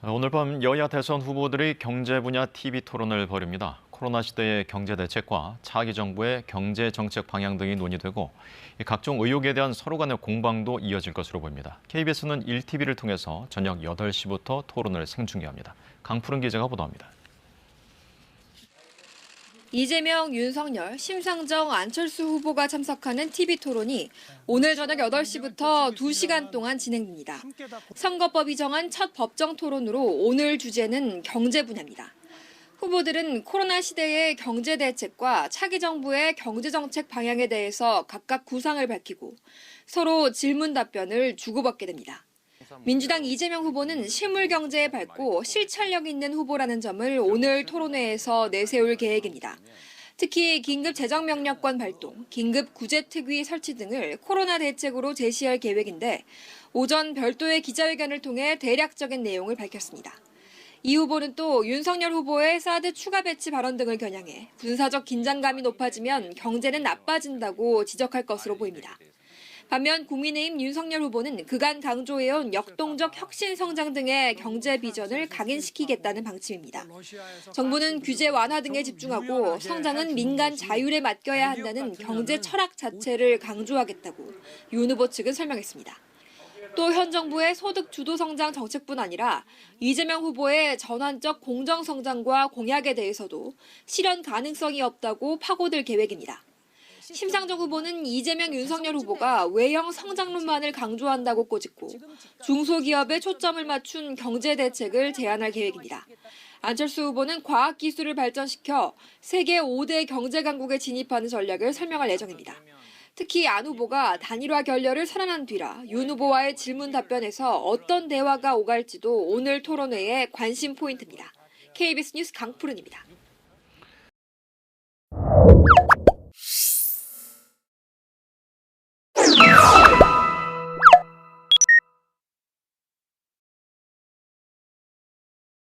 오늘 밤 여야 대선 후보들이 경제 분야 TV 토론을 벌입니다. 코로나 시대의 경제 대책과 차기 정부의 경제 정책 방향 등이 논의되고 각종 의혹에 대한 서로 간의 공방도 이어질 것으로 보입니다. KBS는 1TV를 통해서 저녁 8시부터 토론을 생중계합니다. 강푸른 기자가 보도합니다. 이재명, 윤석열, 심상정, 안철수 후보가 참석하는 TV 토론이 오늘 저녁 8시부터 2시간 동안 진행됩니다. 선거법이 정한 첫 법정 토론으로 오늘 주제는 경제 분야입니다. 후보들은 코로나 시대의 경제 대책과 차기 정부의 경제 정책 방향에 대해서 각각 구상을 밝히고 서로 질문 답변을 주고받게 됩니다. 민주당 이재명 후보는 실물 경제에 밝고 실천력 있는 후보라는 점을 오늘 토론회에서 내세울 계획입니다. 특히 긴급 재정명령권 발동, 긴급 구제특위 설치 등을 코로나 대책으로 제시할 계획인데 오전 별도의 기자회견을 통해 대략적인 내용을 밝혔습니다. 이 후보는 또 윤석열 후보의 사드 추가 배치 발언 등을 겨냥해 군사적 긴장감이 높아지면 경제는 나빠진다고 지적할 것으로 보입니다. 반면 국민의힘 윤석열 후보는 그간 강조해온 역동적 혁신 성장 등의 경제 비전을 각인시키겠다는 방침입니다. 정부는 규제 완화 등에 집중하고 성장은 민간 자율에 맡겨야 한다는 경제 철학 자체를 강조하겠다고 윤 후보 측은 설명했습니다. 또 현 정부의 소득 주도 성장 정책뿐 아니라 이재명 후보의 전환적 공정 성장과 공약에 대해서도 실현 가능성이 없다고 파고들 계획입니다. 심상정 후보는 이재명, 윤석열 후보가 외형 성장론만을 강조한다고 꼬집고 중소기업에 초점을 맞춘 경제 대책을 제안할 계획입니다. 안철수 후보는 과학기술을 발전시켜 세계 5대 경제 강국에 진입하는 전략을 설명할 예정입니다. 특히 안 후보가 단일화 결렬을 선언한 뒤라 윤 후보와의 질문 답변에서 어떤 대화가 오갈지도 오늘 토론회의 관심 포인트입니다. KBS 뉴스 강푸른입니다.